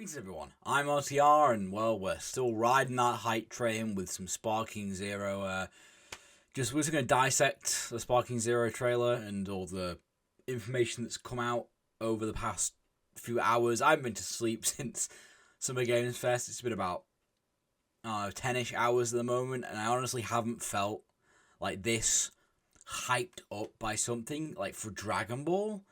Greetings everyone, I'm RTR and well we're still riding that hype train with some Sparking Zero. We're just going to dissect the Sparking Zero trailer and all the information that's come out over the past few hours. I haven't been to sleep since Summer Games Fest. It's been about 10-ish hours at the moment, and I honestly haven't felt like this hyped up by something like for Dragon Ball.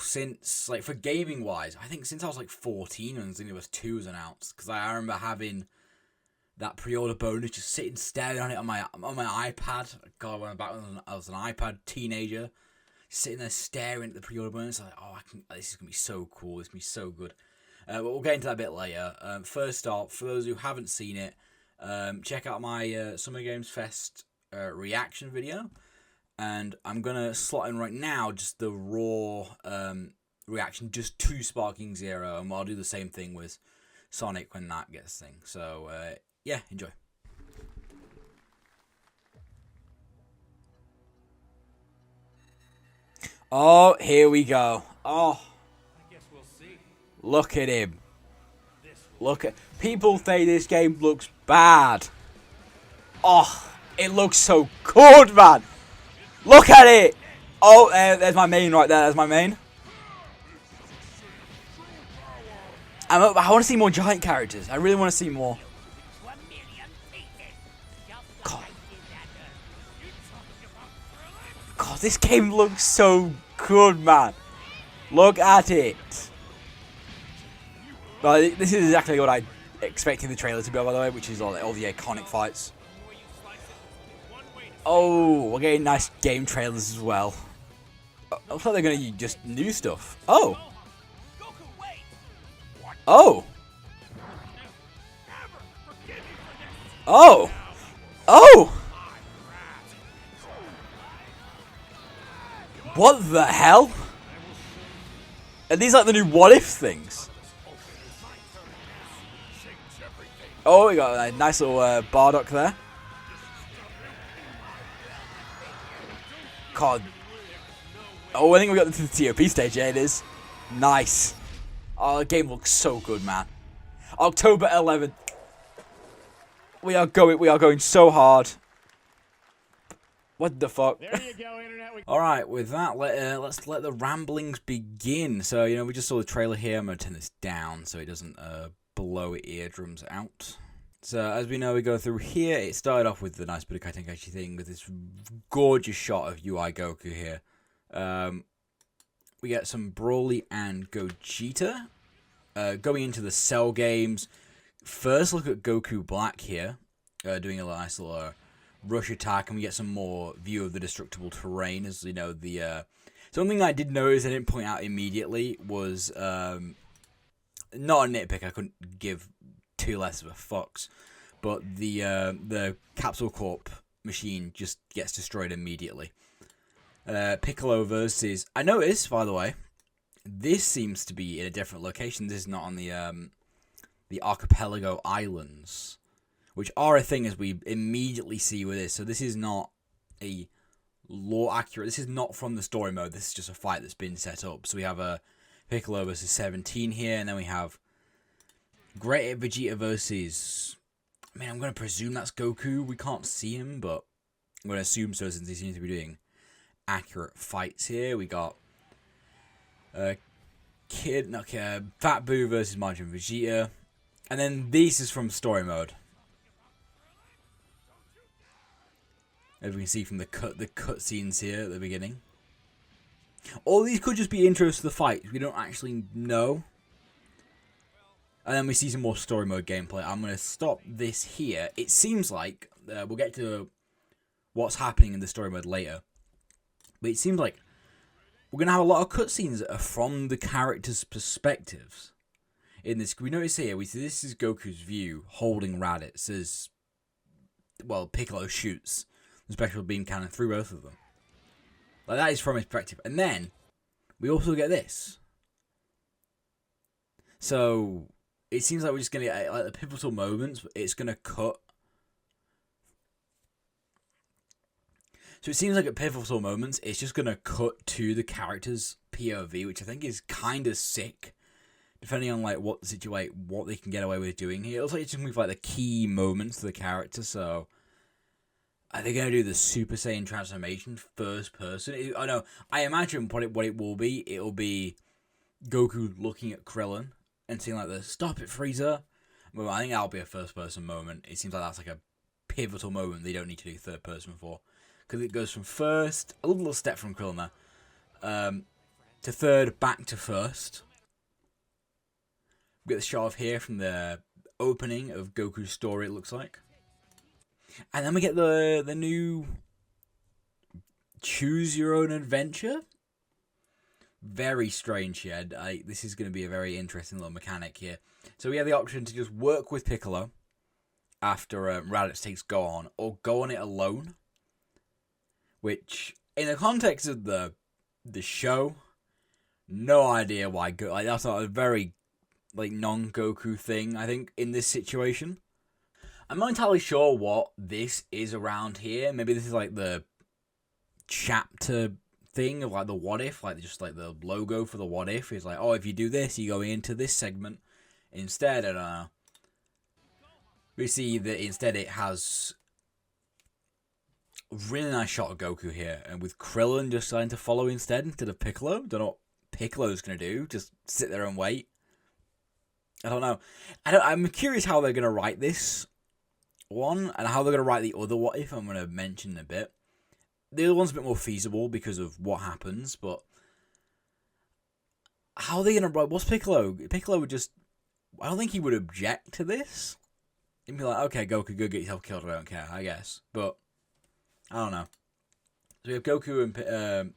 Since, like, for gaming wise, I think since I was like 14 and Xenoverse 2 was announced, because I remember having that pre-order bonus, just sitting staring on it on my iPad. God, when I was an iPad teenager, sitting there staring at the pre-order bonus, like, this is gonna be so cool, this is gonna be so good. But we'll get into that a bit later. First off, for those who haven't seen it, check out my Summer Games Fest reaction video. And I'm going to slot in right now just the raw reaction just to Sparking Zero. And I'll do the same thing with Sonic when that gets thing. So, yeah, enjoy. Oh, here we go. Oh, look at him. People say this game looks bad. Oh, it looks so good, man. Look at it! Oh, there's my main right there. There's my main. I want to see more giant characters. I really want to see more. God, this game looks so good, man. Look at it. Well, this is exactly what I expected the trailer to be, by the way, which is all the iconic fights. Oh, we're getting nice game trailers as well. Looks like they're going to use just new stuff. Oh. Oh. Oh. Oh. What the hell? Are these like the new what if things? Oh, we got a nice little Bardock there. God. Oh, I think we got to the TOP stage. Yeah, it is. Nice. Oh, the game looks so good, man. October 11th. We are going so hard. What the fuck? There you go, internet. All right, with that, let's let the ramblings begin. So, we just saw the trailer here. I'm gonna turn this down so it doesn't blow eardrums out. So, as we know, we go through here. It started off with the nice bit of Kaitenkachi thing with this gorgeous shot of UI Goku here. We get some Broly and Gogeta. Going into the Cell games. First look at Goku Black here. Doing a nice little rush attack. And we get some more view of the destructible terrain. As you know, something I did notice I didn't point out immediately was... not a nitpick, I couldn't give two less of a fucks, but the Capsule Corp machine just gets destroyed immediately. Piccolo versus... I noticed, by the way, this seems to be in a different location. This is not on the Archipelago Islands, which are a thing as we immediately see with this. So this is not a lore accurate. This is not from the story mode. This is just a fight that's been set up. So we have a Piccolo versus 17 here, and then we have Great Ape Vegeta versus... I mean, I'm going to presume that's Goku. We can't see him, but I'm going to assume so since he seems to be doing accurate fights here. We got Fat Buu versus Majin Vegeta. And then this is from story mode. As we can see from the cutscenes here at the beginning. All these could just be intros to the fight. We don't actually know. And then we see some more story mode gameplay. I'm going to stop this here. It seems like... we'll get to what's happening in the story mode later. But it seems like we're going to have a lot of cutscenes that are from the characters' perspectives. In this, we notice here, we see this is Goku's view holding Raditz as... Well, Piccolo shoots the special beam cannon through both of them. Like, that is from his perspective. And then, we also get this. So, it seems like we're just going to get, like, the pivotal moments. It's going to cut. So, it seems like at pivotal moments, it's just going to cut to the character's POV, which I think is kind of sick. depending on like what they can get away with doing here. It looks like it's just with like the key moments of the character. So are they gonna do the Super Saiyan transformation first person? I know. I imagine what it will be. It'll be Goku looking at Krillin and seeing like the "Stop it, Frieza." Well, I think that'll be a first person moment. It seems like that's like a pivotal moment they don't need to do third person for, because it goes from first, a little step from Krillin there, to third, back to first. We get the shot of here from the opening of Goku's story, it looks like. And then we get the new choose your own adventure. Very strange here. This is going to be a very interesting little mechanic here. So we have the option to just work with Piccolo after Raditz takes Gohan, or go on it alone. Which, in the context of the show, no idea why. That's not a very non-Goku thing, I think, in this situation. I'm not entirely sure what this is around here. Maybe this is like the chapter thing of like the what if, like just like the logo for the what if is like, oh, if you do this, you go into this segment instead. I don't know. We see that instead it has a really nice shot of Goku here, and with Krillin just starting to follow instead of Piccolo. Don't know what Piccolo's gonna do. Just sit there and wait. I don't know. I'm curious how they're gonna write this one and how they're gonna write the other what if. I'm gonna mention in a bit. The other one's a bit more feasible because of what happens, but how are they gonna write? What's Piccolo? Piccolo would just. I don't think he would object to this. He'd be like, okay, Goku, go get yourself killed. I don't care, I guess. But I don't know. So we have Goku and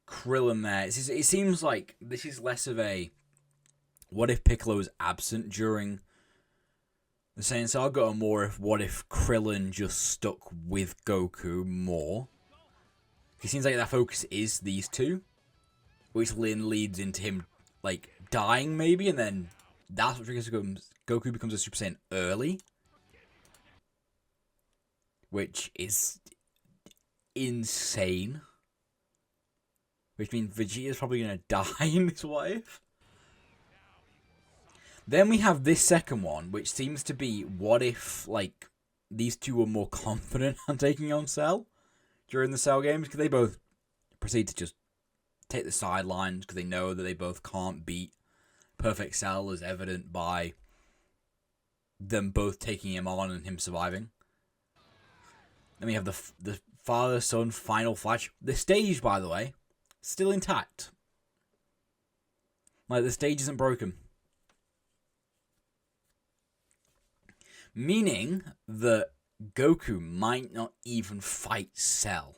Krillin there. It seems like this is less of a what if Piccolo is absent during the Saiyan Saga, or more if what if Krillin just stuck with Goku more. It seems like that focus is these two, which then leads into him like dying maybe, and then that's what triggers Goku becomes a Super Saiyan early, which is insane. Which means Vegeta's probably gonna die in this what if. Then we have this second one, which seems to be what if like these two were more confident on taking on Cell during the Cell games, because they both proceed to just take the sidelines because they know that they both can't beat Perfect Cell, as evident by them both taking him on and him surviving. Then we have the father-son final flash. The stage, by the way, still intact. Like, the stage isn't broken. Meaning that Goku might not even fight Cell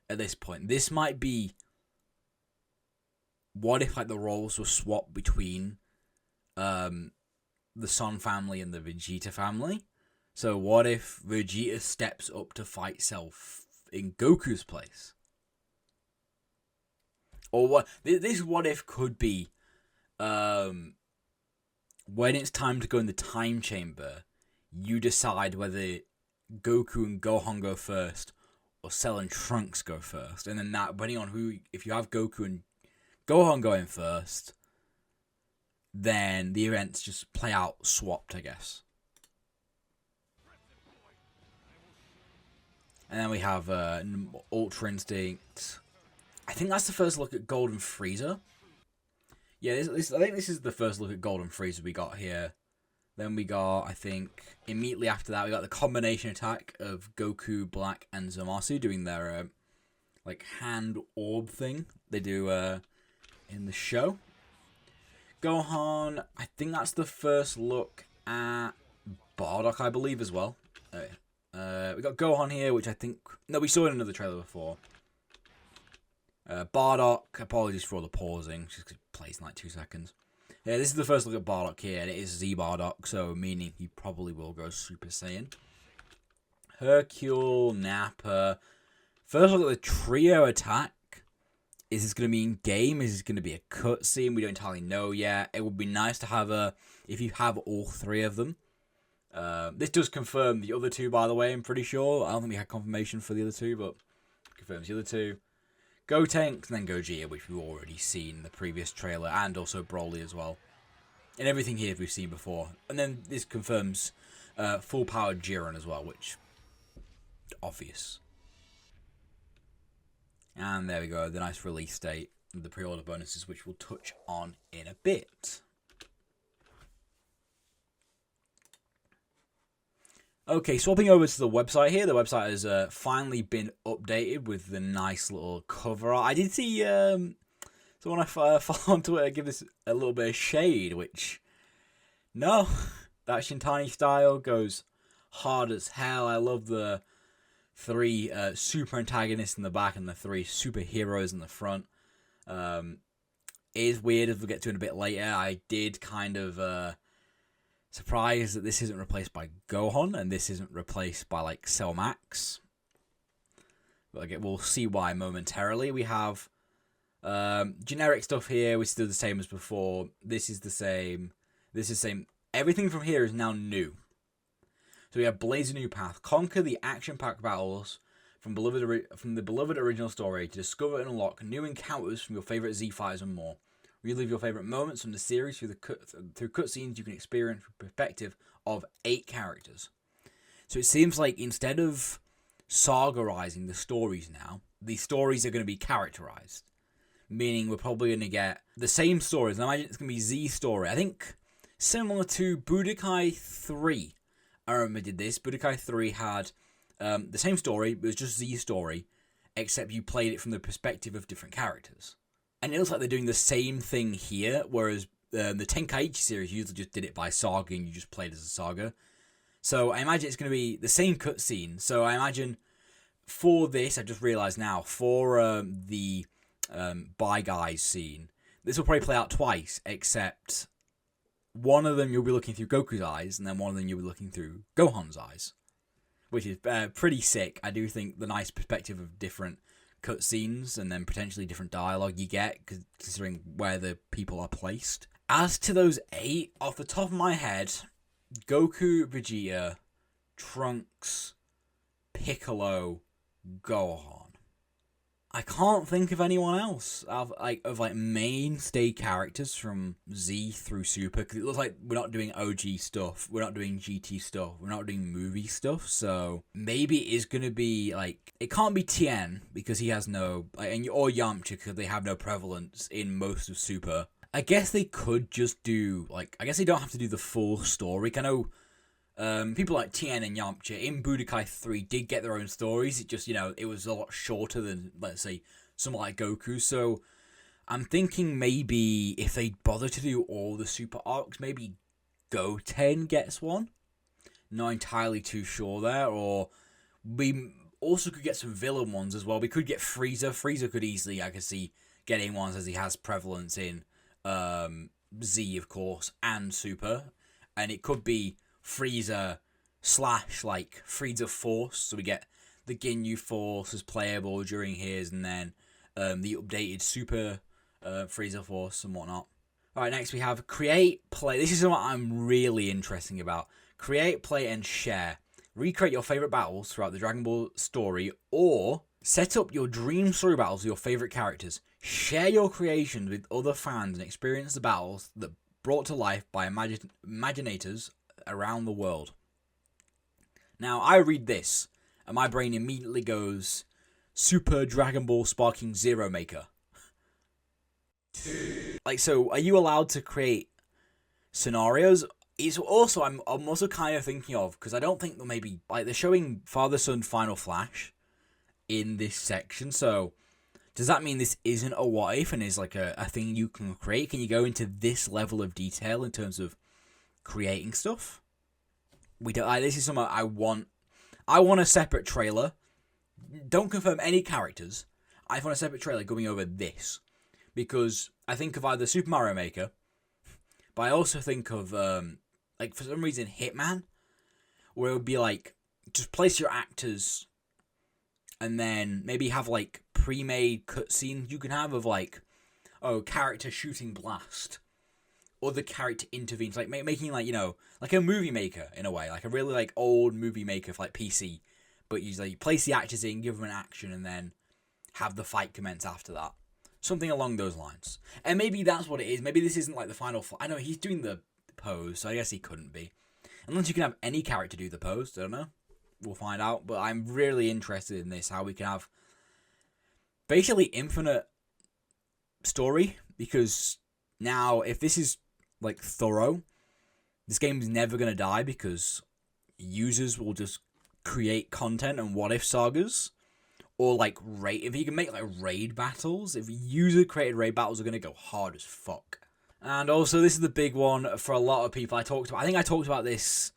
at this point. This might be what if like the roles were swapped between the Son family and the Vegeta family. So what if Vegeta steps up to fight Cell in Goku's place? Or what? This what if could be when it's time to go in the time chamber, you decide whether Goku and Gohan go first or Cell and Trunks go first. And then that, depending on who, if you have Goku and Gohan going first, then the events just play out swapped, I guess. And then we have Ultra Instinct. I think that's the first look at Golden Frieza. Yeah, I think this is the first look at Golden Frieza we got here. Then we got, I think, immediately after that, we got the combination attack of Goku, Black, and Zamasu doing their, like, hand orb thing they do in the show. Gohan, I think that's the first look at Bardock, I believe, as well. We got Gohan here, which I think... No, we saw in another trailer before. Bardock, apologies for all the pausing, just because it plays in like 2 seconds. Yeah, this is the first look at Bardock here, and it is Z Bardock, so meaning he probably will go Super Saiyan. Hercule, Nappa. First look at the trio attack. Is this going to be in game? Is this going to be a cutscene? We don't entirely know yet. It would be nice to have if you have all three of them. This does confirm the other two, by the way, I'm pretty sure. I don't think we had confirmation for the other two, but confirms the other two. Gotenks, and then Gogeta, which we've already seen in the previous trailer, and also Broly as well. And everything here we've seen before. And then this confirms full-powered Jiren as well, which... obvious. And there we go, the nice release date, the pre-order bonuses, which we'll touch on in a bit. Okay, swapping over to the website here. The website has finally been updated with the nice little cover art. I did see someone I follow on Twitter give this a little bit of shade, which... no, that Shintani style goes hard as hell. I love the 3 super antagonists in the back and the 3 superheroes in the front. It is weird as we'll get to it a bit later. I did kind of... surprised that this isn't replaced by Gohan and this isn't replaced by like Cell Max. But again, we'll see why momentarily. We have generic stuff here, which is still the same as before. This is the same. This is the same. Everything from here is now new. So we have Blaze a New Path. Conquer the action-packed battles from the beloved original story to discover and unlock new encounters from your favorite Z fighters and more. Relive your favorite moments from the series through cutscenes you can experience from the perspective of 8 characters. So it seems like instead of sagarizing the stories now, the stories are going to be characterized. Meaning we're probably going to get the same stories. And I imagine it's going to be Z story. I think similar to Budokai 3. I remember did this. Budokai 3 had the same story, but it was just Z story, except you played it from the perspective of different characters. And it looks like they're doing the same thing here, whereas the Tenkaichi series usually just did it by saga and you just played as a saga. So I imagine it's going to be the same cutscene. So I imagine for this, I just realised now, for the Bye Guys scene, this will probably play out twice, except one of them you'll be looking through Goku's eyes, and then one of them you'll be looking through Gohan's eyes. Which is pretty sick. I do think the nice perspective of different cutscenes and then potentially different dialogue you get, considering where the people are placed. As to those 8, off the top of my head, Goku, Vegeta, Trunks, Piccolo, Gohan. I can't think of anyone else of mainstay characters from Z through Super, because it looks like we're not doing OG stuff, we're not doing GT stuff, we're not doing movie stuff, so maybe it is going to be, like, it can't be Tien, because he has no, or Yamcha, because they have no prevalence in most of Super. I guess they could just do, I guess they don't have to do the full story. I know people like Tien and Yamcha in Budokai 3 did get their own stories. It just, it was a lot shorter than, let's say, someone like Goku. So I'm thinking maybe if they bother to do all the super arcs, maybe Goten gets one. Not entirely too sure there. Or we also could get some villain ones as well. We could get Frieza. Frieza could easily, I could see, getting ones as he has prevalence in Z, of course, and Super. And it could be Frieza / Frieza Force, so we get the Ginyu Force as playable during his, and then the updated Super Frieza Force and whatnot. Alright, next we have Create, Play. This is what I'm really interested about. Create, Play, and Share. Recreate your favourite battles throughout the Dragon Ball story, or set up your dream story battles with your favourite characters. Share your creations with other fans and experience the battles that brought to life by imaginators around the world. Now, I read this, and my brain immediately goes, Super Dragon Ball Sparking Zero Maker. So, are you allowed to create scenarios? It's also, I'm also kind of thinking of, because I don't think they'll maybe, they're showing Father-Son Final Flash in this section, so does that mean this isn't a what if and is a thing you can create? Can you go into this level of detail in terms of creating stuff? We don't. This is something I want. I want a separate trailer. Don't confirm any characters. I want a separate trailer going over this, because I think of either Super Mario Maker, but I also think of for some reason Hitman, where it would be just place your actors, and then maybe have pre-made cutscenes you can have of character shooting blast. Or the character intervenes, making a movie maker in a way, a really old movie maker for PC, but you place the actors in, give them an action, and then have the fight commence after that. Something along those lines. And maybe that's what it is. Maybe this isn't like the final fight. I know he's doing the pose, so I guess he couldn't be. Unless you can have any character do the pose, I don't know. We'll find out. But I'm really interested in this, how we can have basically infinite story. Because now, if this is like thorough, this game's never going to die because users will just create content and what if sagas. Or like raid, if you can make like raid battles, if user created raid battles are going to go hard as fuck. And also this is the big one for a lot of people. I think I talked about this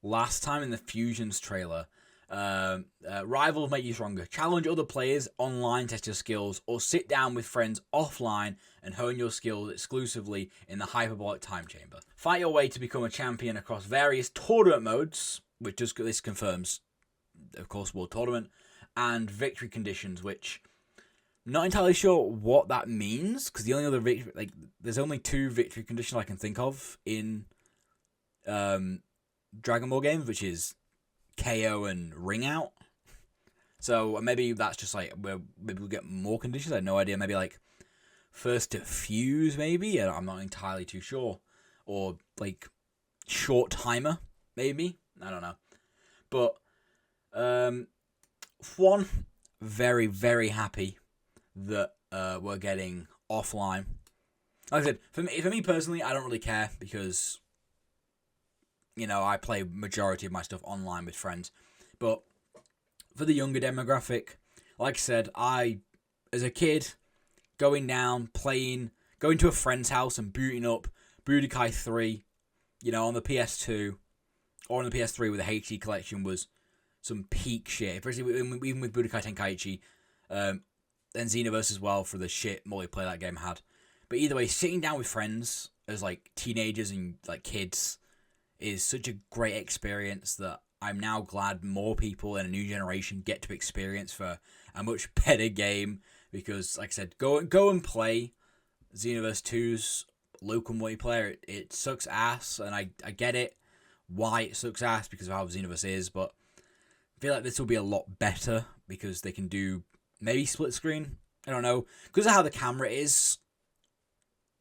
last time in the Fusions trailer. Rivals make you stronger. Challenge other players online, test your skills, or sit down with friends offline and hone your skills exclusively in the hyperbolic time chamber. Fight your way to become a champion across various tournament modes, which this confirms, of course, World Tournament, and victory conditions, which I'm not entirely sure what that means, because the only other there's only 2 victory conditions I can think of in Dragon Ball games, which is KO and ring out. So maybe that's just like maybe we'll get more conditions. I have no idea. Maybe like first to fuse, maybe. I'm not entirely too sure. Or like short timer, maybe. I don't know. But one, very, very happy that we're getting offline. Like I said, for me personally, I don't really care because, you know, I play majority of my stuff online with friends. But for the younger demographic, like I said, as a kid, going down, playing, going to a friend's house and booting up Budokai 3, you know, on the PS2 or on the PS3 with the HD collection was some peak shit, especially even with Budokai Tenkaichi, and Xenoverse as well for the shit multiplayer that game had. But either way, sitting down with friends as like teenagers and like kids is such a great experience that I'm now glad more people in a new generation get to experience for a much better game. Because, like I said, go and play Xenoverse 2's local multiplayer. It sucks ass, and I get it why it sucks ass because of how Xenoverse is, but I feel like this will be a lot better because they can do maybe split screen. I don't know. Because of how the camera is,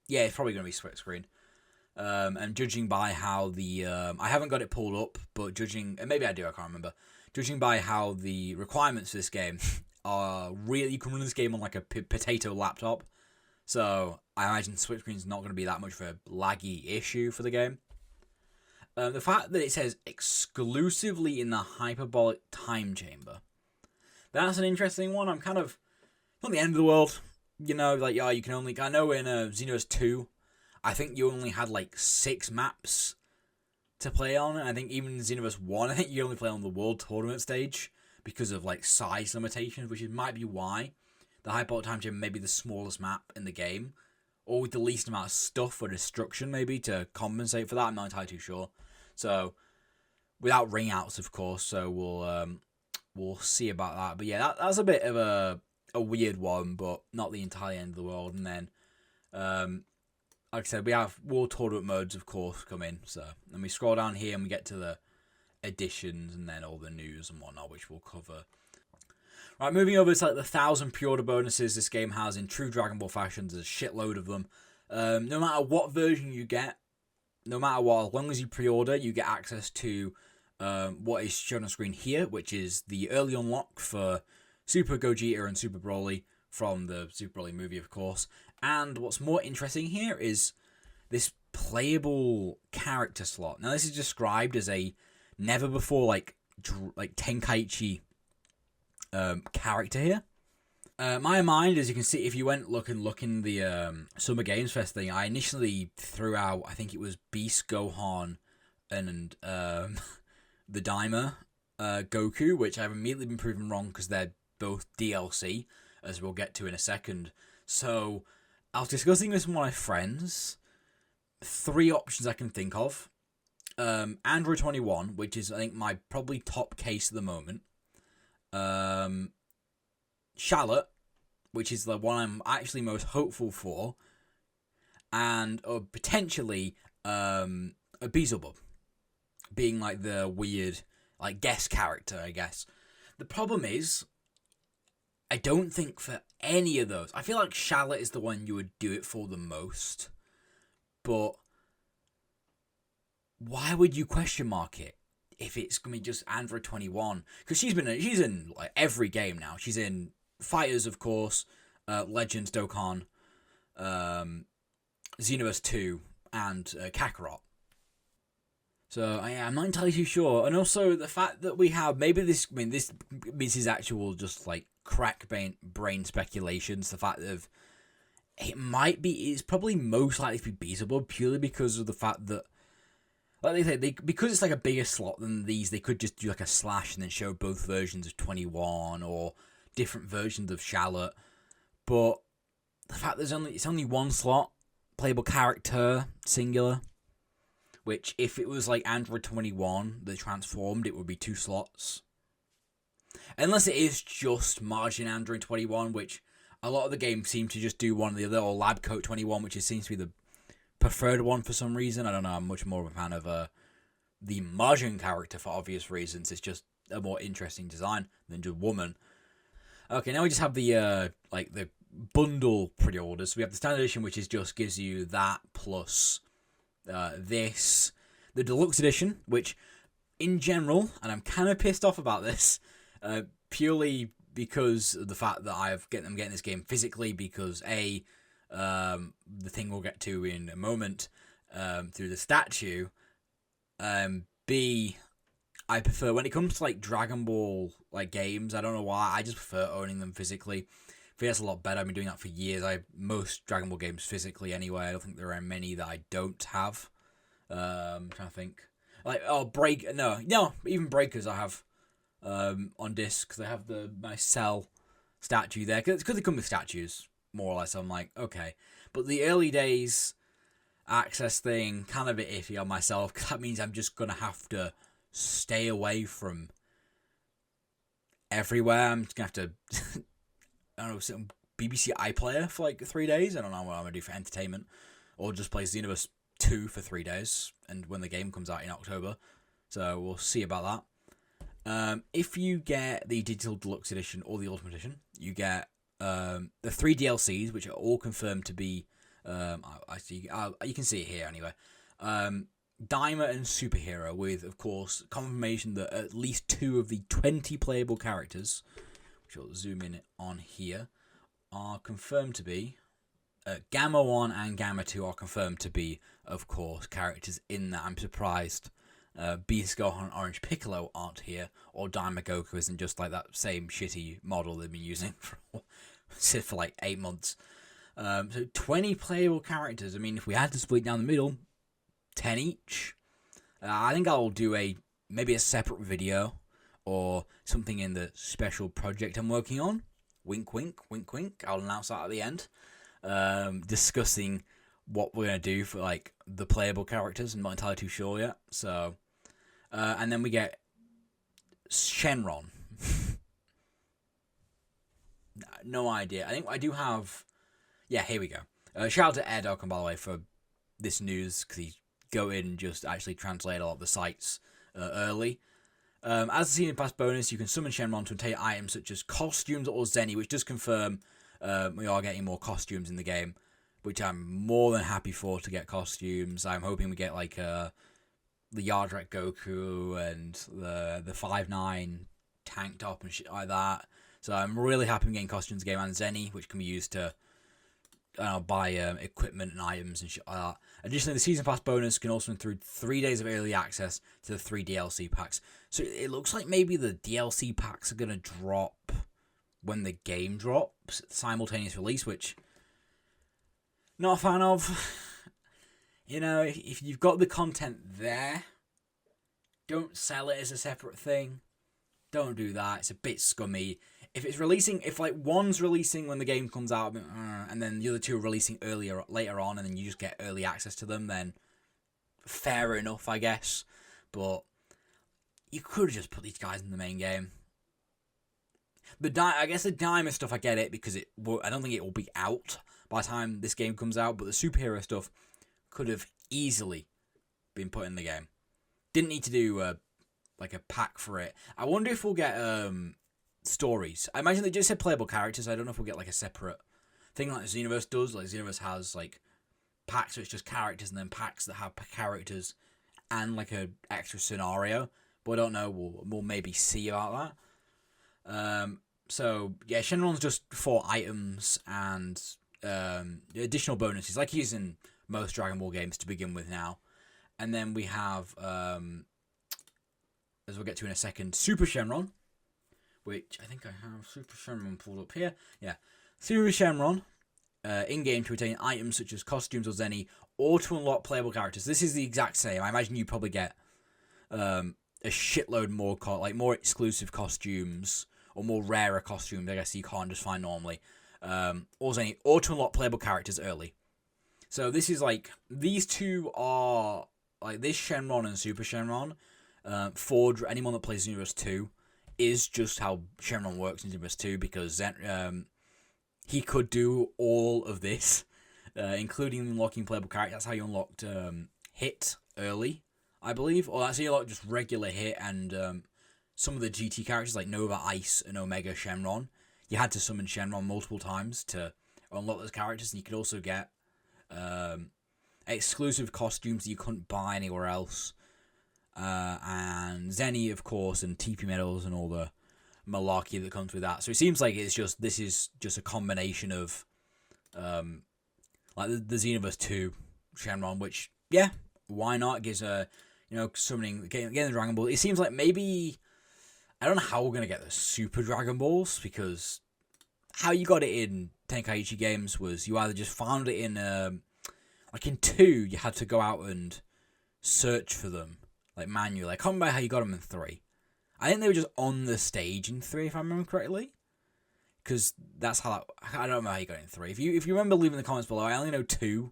yeah, it's probably going to be split screen. And judging by how I haven't got it pulled up, but and maybe I do, I can't remember. Judging by how the requirements for this game are really, you can run this game on like a potato laptop. So I imagine split screen is not going to be that much of a laggy issue for the game. The fact that it says exclusively in the hyperbolic time chamber, that's an interesting one. I'm kind of not the end of the world, you know. Like, yeah, you can only. I know in Xenoverse 2, I think you only had like 6 maps to play on. And I think even in Xenoverse 1, I think you only play on the World Tournament stage because of like size limitations, which might be why the hyperbolic time chamber may be the smallest map in the game, or with the least amount of stuff or destruction, maybe to compensate for that. I'm not entirely too sure. So, without ring outs, of course. So we'll see about that. But yeah, that's a bit of a weird one, but not the entire end of the world. And then, like I said, we have World Tournament modes, of course, come in. So, and we scroll down here and we get to the editions and then all the news and whatnot, which we'll cover. Right, moving over to like the 1,000 pre-order bonuses this game has in true Dragon Ball fashion. There's a shitload of them. No matter what version you get, no matter what, as long as you pre-order, you get access to what is shown on screen here, which is the early unlock for Super Gogeta and Super Broly from the Super Broly movie, of course. And what's more interesting here is this playable character slot. Now, this is described as a never before like Tenkaichi character here. My mind, as you can see, if you went look in the Summer Games Fest thing, I initially threw out, I think it was Beast Gohan and the Daima Goku, which I've immediately been proven wrong because they're both DLC, as we'll get to in a second. So I was discussing this with my friends. 3 options I can think of. Android 21, which is, I think, my probably top case at the moment. Charlotte, which is the one I'm actually most hopeful for, and potentially a Beelzebub being like the weird like guest character, I guess. The problem is I don't think for any of those. I feel like Charlotte is the one you would do it for the most. But why would you question mark it if it's gonna be just Android 21? Because she's in like every game now. She's in Fighters, of course, Legends, Dokkan, Xenoverse 2, and Kakarot. So I'm not entirely too sure. And also the fact that we have this is actual just like crack brain speculations. The fact that it's probably most likely to be beatable purely because of the fact that, like they say, because it's like a bigger slot than these, they could just do like a slash and then show both versions of 21 or different versions of Charlotte. But the fact it's only one slot, playable character, singular. Which, if it was like Android 21 that transformed, it would be 2 slots. Unless it is just Margin Android 21, which a lot of the games seem to just do one or the other, or Lab Coat 21, which seems to be the preferred one for some reason. I don't know, I'm much more of a fan of the Margin character for obvious reasons. It's just a more interesting design than just woman. Okay, now we just have the bundle pre-orders. We have the standard edition, which gives you that plus the deluxe edition, which in general, and I'm kind of pissed off about this, purely because of the fact that I'm getting this game physically, because the thing we'll get to in a moment, through the statue, B, I prefer, when it comes to like Dragon Ball like games, I don't know why, I just prefer owning them physically. I think that's a lot better. I've been doing that for years. I have most Dragon Ball games physically anyway. I don't think there are many that I don't have. I'm trying to think. Even Breakers I have on disc. They have the nice Cell statue there. Because they come with statues, more or less. I'm like, okay. But the early days access thing, kind of a bit iffy on myself. Because that means I'm just going to have to stay away from everywhere. I'm just going to have to... I don't know, sit on BBC iPlayer for like 3 days. I don't know what I'm going to do for entertainment. Or just play Xenoverse 2 for 3 days. And when the game comes out in October. So we'll see about that. If you get the Digital Deluxe Edition or the Ultimate Edition, you get the 3 DLCs, which are all confirmed to be... you can see it here anyway. Daima and Superhero, with, of course, confirmation that at least 2 of the 20 playable characters... which I'll zoom in on here, are confirmed to be... Gamma 1 and Gamma 2 are confirmed to be, of course, characters in that. I'm surprised Beast Gohan and Orange Piccolo aren't here, or Daima Goku isn't just like that same shitty model they've been using for like 8 months. So 20 playable characters. I mean, if we had to split down the middle, 10 each. I think I'll do maybe a separate video or something in the special project I'm working on. Wink, wink, wink, wink. I'll announce that at the end. Discussing what we're going to do for, like, the playable characters. I'm not entirely too sure yet. So, and then we get Shenron. No idea. I think I do have... Yeah, here we go. Shout out to Ed Ockham, by the way, for this news, because he's going and just actually translate a lot of the sites early. As a Season Pass bonus, you can summon Shenron to obtain items such as costumes or Zenny, which does confirm we are getting more costumes in the game, which I'm more than happy for, to get costumes. I'm hoping we get like the Yardrat Goku and the 5'9" tank top and shit like that. So I'm really happy I'm getting costumes in the game, and Zenny, which can be used to buy equipment and items and shit like that. Additionally, the Season Pass bonus can also include 3 days of early access to the 3 DLC packs. So it looks like maybe the DLC packs are going to drop when the game drops, simultaneous release, which not a fan of. You know, if you've got the content there, don't sell it as a separate thing. Don't do that. It's a bit scummy. If it's releasing, if like one's releasing when the game comes out, and then the other 2 are releasing later on, and then you just get early access to them, then fair enough, I guess. But you could have just put these guys in the main game. I guess the Diamond stuff, I get it, because I don't think it will be out by the time this game comes out, but the superhero stuff could have easily been put in the game. Didn't need to do like a pack for it. I wonder if we'll get stories. I imagine they just said playable characters. I don't know if we'll get like a separate thing like Xenoverse does. Like Xenoverse has like packs where it's just characters, and then packs that have characters and like a extra scenario. But I don't know. We'll maybe see about that. So yeah, Shenron's just 4 items and additional bonuses, like he's in most Dragon Ball games to begin with now. And then we have, as we'll get to in a second, Super Shenron, which I think I have Super Shenron pulled up here. Yeah, Super Shenron, in-game to retain items such as costumes or Zenny, or to unlock playable characters. This is the exact same. I imagine you probably get a shitload more, more exclusive costumes, or more rarer costumes, I guess you can't just find normally. Or Zenny, or to unlock playable characters early. So this is like, these two are, like this Shenron and Super Shenron, for anyone that plays Xenoverse 2, is just how Shenron works in Xenoverse 2, because he could do all of this, including unlocking playable characters. That's how you unlocked Hit early, I believe, or that's how you unlocked just regular Hit and some of the GT characters like Nova, Ice, and Omega Shenron. You had to summon Shenron multiple times to unlock those characters, and you could also get exclusive costumes that you couldn't buy anywhere else. And Zenny, of course, and TP medals and all the malarkey that comes with that. So it seems like this is just a combination of like the Xenoverse 2 Shenron, which, yeah, why not? It gives summoning, getting the Dragon Ball. It seems like maybe, I don't know how we're going to get the Super Dragon Balls, because how you got it in Tenkaichi games was you either just found it in, like in 2, you had to go out and search for them, like manually. I can't remember how you got them in 3. I think they were just on the stage in 3, if I remember correctly. Because that's how, I don't know how you got it in 3. If you remember, leave in the comments below. I only know 2,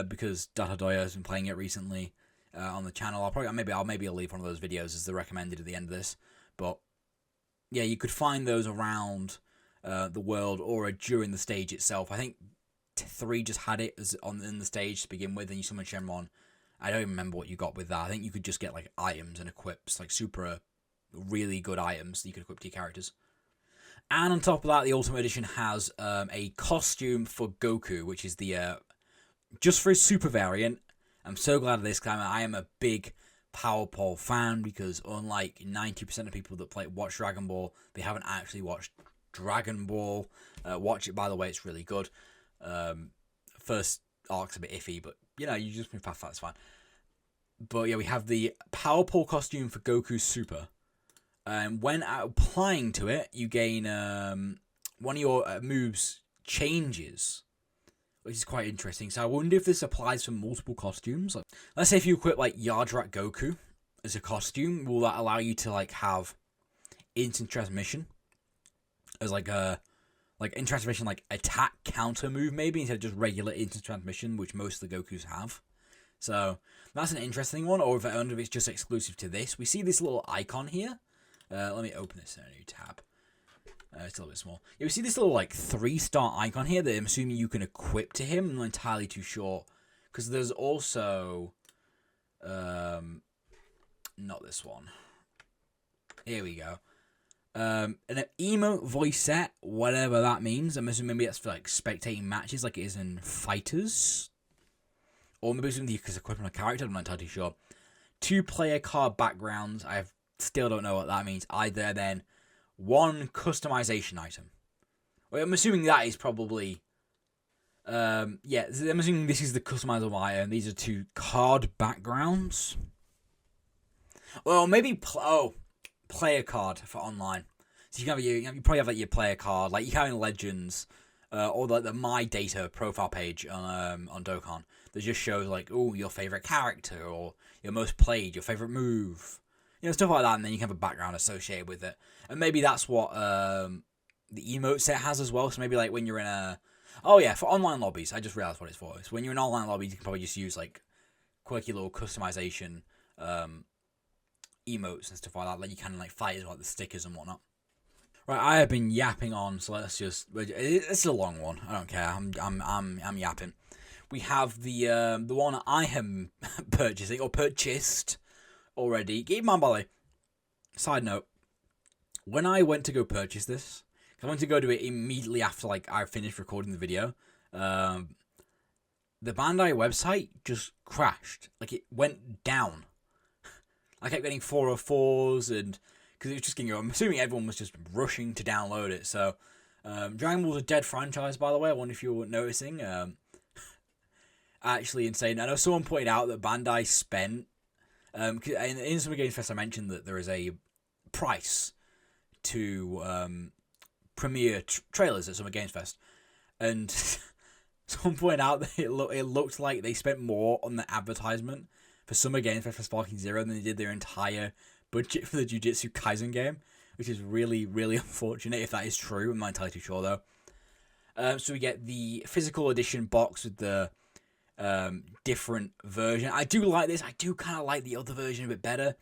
because Data Doya has been playing it recently on the channel. I'll maybe leave one of those videos as the recommended at the end of this. But yeah, you could find those around the world or during the stage itself. I think 3 just had it as in the stage to begin with, and you summon Shenron. I don't even remember what you got with that. I think you could just get like items and equips, like super really good items that you could equip to your characters. And on top of that, the Ultimate Edition has a costume for Goku, which is the just for his super variant. I'm so glad of this, because I am a big Power Pole fan, because unlike 90% of people that watch Dragon Ball, they haven't actually watched Dragon Ball. Watch it, by the way, it's really good. First arc's a bit iffy, but you just move past that, it's fine. But yeah, we have the Power Pole costume for Goku Super. When applying to it, you gain one of your moves changes, which is quite interesting. So I wonder if this applies for multiple costumes. Like, let's say if you equip like Yardrat Goku as a costume, will that allow you to like have instant transmission as like in transmission, like attack counter move maybe, instead of just regular instant transmission, which most of the Gokus have. So that's an interesting one. Or if it's just exclusive to this. We see this little icon here. Let me open this in a new tab. It's a little bit small. Yeah, we see this little like 3-star icon here that I'm assuming you can equip to him. I'm not entirely too sure, because there's also not this one. Here we go. An emote voice set, whatever that means. I'm assuming maybe that's for like spectating matches, like it is in Fighters, or maybe something you can equip on a character. I'm not entirely sure. 2-player card backgrounds. I still don't know what that means either. Then 1 customization item. Well, I'm assuming that is probably yeah. I'm assuming this is the customizable item. These are 2 card backgrounds. Well, maybe player card for online. So you can have you probably have like your player card, like you have in Legends, or like the My Data profile page on Dokkan that just shows like, oh, your favorite character or your most played, your favorite move, stuff like that, and then you can have a background associated with it. And maybe that's what the emote set has as well. So maybe like when you're in for online lobbies, I just realized what it's for. So when you're in online lobbies, you can probably just use like quirky little customization emotes and stuff like that, like you can like fight as well, like the stickers and whatnot. Right, I have been yapping on, so let's just. It's a long one. I don't care. I'm yapping. We have the one I am purchasing or purchased already. Keep in mind, by the way, side note, when I went to go purchase this, I went to go do it immediately after like I finished recording the video. The Bandai website just crashed. Like, it went down. I kept getting 404s, and because it was just getting, I'm assuming everyone was just rushing to download it. So, Dragon Ball's a dead franchise, by the way. I wonder if you were noticing. Actually insane. I know someone pointed out that Bandai spent, in Summer Games Fest, I mentioned that there is a price to premiere trailers at Summer Games Fest, and someone pointed out that it looked like they spent more on the advertisement for Summer Games Fest for Sparking Zero than they did their entire budget for the Jujutsu Kaisen game, which is really, really unfortunate if that is true. I'm not entirely too sure, though. So we get the physical edition box with the different version. I do like this. I do kind of like the other version a bit better.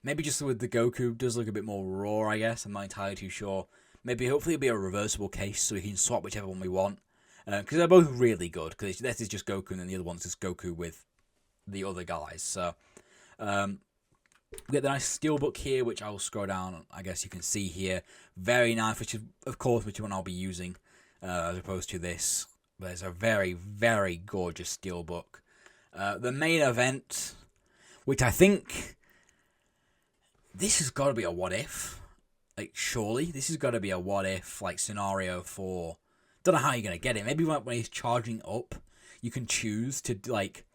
Maybe just with the Goku does look a bit more raw, I guess. I'm not entirely too sure. Maybe hopefully it'll be a reversible case so we can swap whichever one we want. Because they're both really good. Because this is just Goku and then the other one's just Goku with the other guys. So we get the nice steelbook here, which I will scroll down. I guess you can see here. Very nice, which is, of course, which one I'll be using as opposed to this. But it's a very, very gorgeous steelbook. The main event, which I think this has got to be a what if. Like, surely this has got to be a what if like scenario for. Don't know how you're gonna get it. Maybe when he's charging up, you can choose to like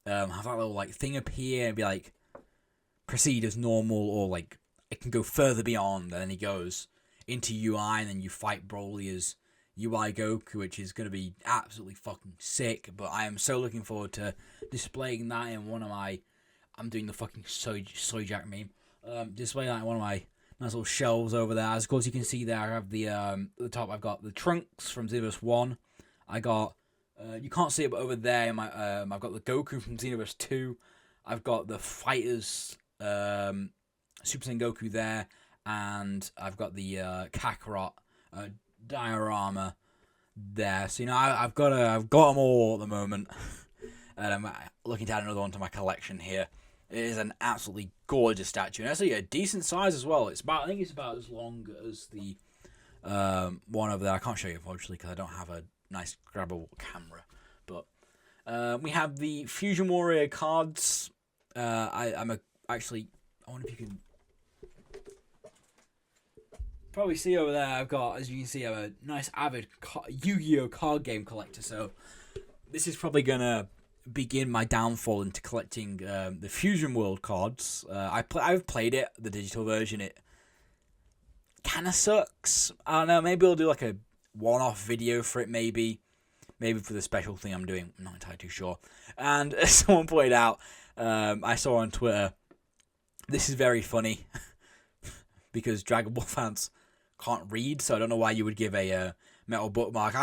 have that little like thing appear and be like proceed as normal, or like it can go further beyond. And then he goes into UI, and then you fight Broly as UI Goku, which is gonna be absolutely fucking sick. But I am so looking forward to displaying that in one of my. I'm doing the fucking soy jack meme. Display that in one of my nice little shelves over there. As of course you can see there, I have the top. I've got the Trunks from Xenoverse 1. I got you can't see it, but over there, I've got the Goku from Xenoverse 2. I've got the Fighters Super Saiyan Goku there, and I've got the Kakarot diorama there. So I've got them all at the moment, and I'm looking to add another one to my collection here. It is an absolutely gorgeous statue, and actually a decent size as well. I think it's about as long as the one over there. I can't show you unfortunately because I don't have a nice grabbable camera. But we have the Fusion Warrior cards. I wonder if you can probably see over there. I've got, as you can see, I'm a nice avid Yu-Gi-Oh card game collector. So this is probably gonna begin my downfall into collecting the Fusion World cards. I've played it, the digital version. It kind of sucks. I don't know. Maybe I'll do like a one-off video for it. Maybe for the special thing I'm doing. I'm not entirely too sure. And as someone pointed out, I saw on Twitter, this is very funny because Dragon Ball fans can't read, so I don't know why you would give a metal bookmark.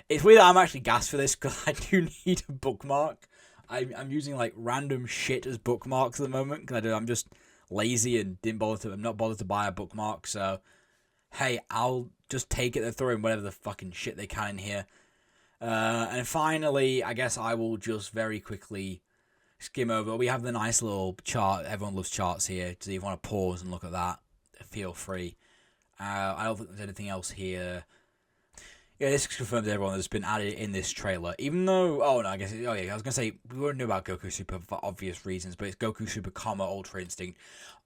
It's weird that I'm actually gassed for this because I do need a bookmark. I'm using like random shit as bookmarks at the moment because I'm just lazy and I'm not bothered to buy a bookmark. So hey, I'll just take it. They're throwing whatever the fucking shit they can in here. And finally, I guess I will just very quickly skim over. We have the nice little chart. Everyone loves charts here. So if you want to pause and look at that, feel free. I don't think there's anything else here. Yeah, this confirms everyone that's been added in this trailer. Even though, I was gonna say we already knew about Goku Super for obvious reasons, but it's Goku Super, Ultra Instinct.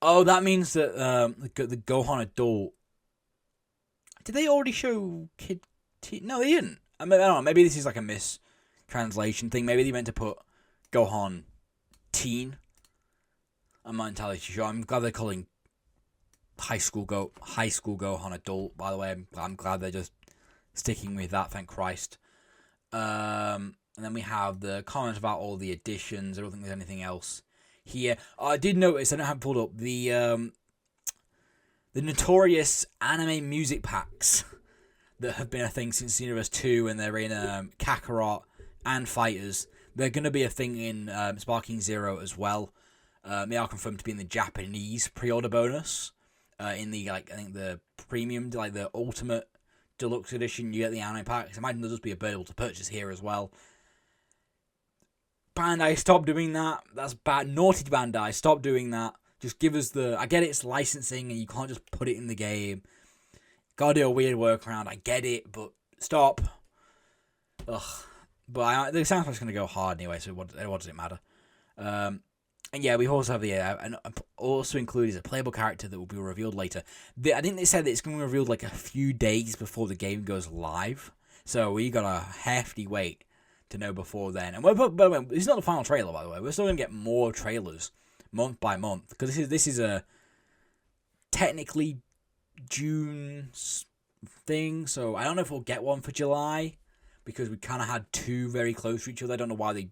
Oh, that means that the Gohan adult. Did they already show Kid? No, they didn't. I don't know. Maybe this is like a mistranslation thing. Maybe they meant to put Gohan Teen. I'm not entirely sure. I'm glad they're calling high school Gohan adult. By the way, I'm glad they're just sticking with that, thank Christ. And then we have the comments about all the additions. I don't think there's anything else here. I did notice, I don't have it pulled up, the notorious anime music packs that have been a thing since Xenoverse 2, and they're in Kakarot and Fighters. They're going to be a thing in Sparking Zero as well. They are confirmed to be in the Japanese pre-order bonus. In the, I think the premium, like the ultimate deluxe edition, you get the anime packs. I imagine there'll just be available to purchase here as well. Bandai, stop doing that. That's bad. Naughty Bandai, stop doing that. Just give us the... I get it's licensing and you can't just put it in the game. Gotta do a weird workaround. I get it, but stop. Ugh. But the soundtrack's going to go hard anyway, so what does it matter? And yeah, we also have and also included a playable character that will be revealed later. I think they said that it's going to be revealed like a few days before the game goes live. So we got a hefty wait to know before then. And it's not the final trailer, by the way. We're still going to get more trailers month by month, because this is a technically June thing. So I don't know if we'll get one for July, because we kind of had two very close to each other. I don't know why they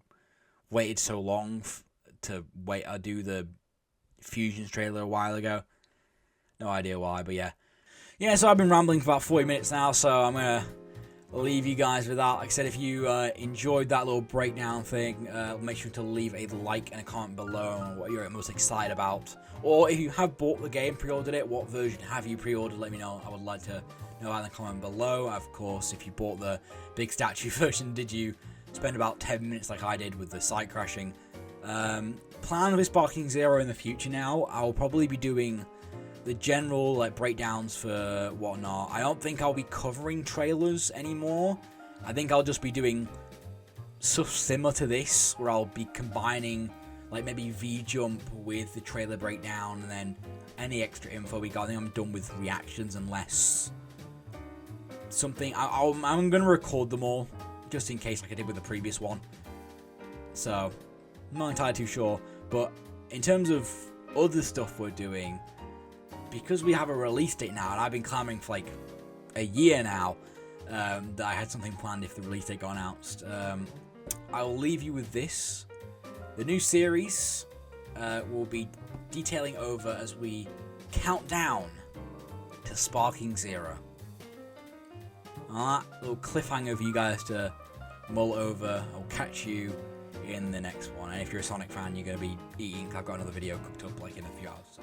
waited so long to do the Fusions trailer a while ago. No idea why, but yeah. Yeah, so I've been rambling for about 40 minutes now, so I'm going to leave you guys with that. Like I said, if you enjoyed that little breakdown thing, make sure to leave a like and a comment below on what you're most excited about. Or if you have bought the game, pre-ordered it, what version have you pre-ordered? Let me know. I would like to know in the comment below. Of course, if you bought the big statue version, did you spend about 10 minutes like I did with the site crashing? Plan with Sparking Zero in the future now. I'll probably be doing the general like breakdowns for whatnot. I don't think I'll be covering trailers anymore. I think I'll just be doing stuff similar to this, where I'll be combining like maybe V-Jump with the trailer breakdown, and then any extra info we got. I think I'm done with reactions unless something... I'm going to record them all, just in case, like I did with the previous one. So, I'm not entirely too sure. But in terms of other stuff we're doing, because we have a release date now, and I've been clamoring for like a year now that I had something planned if the release date got announced. I'll leave you with this. The new series will be detailing over as we count down to Sparking Zero. Alright, little cliffhanger for you guys to mull over. I'll catch you in the next one. And if you're a Sonic fan, you're going to be eating. I've got another video cooked up like in a few hours.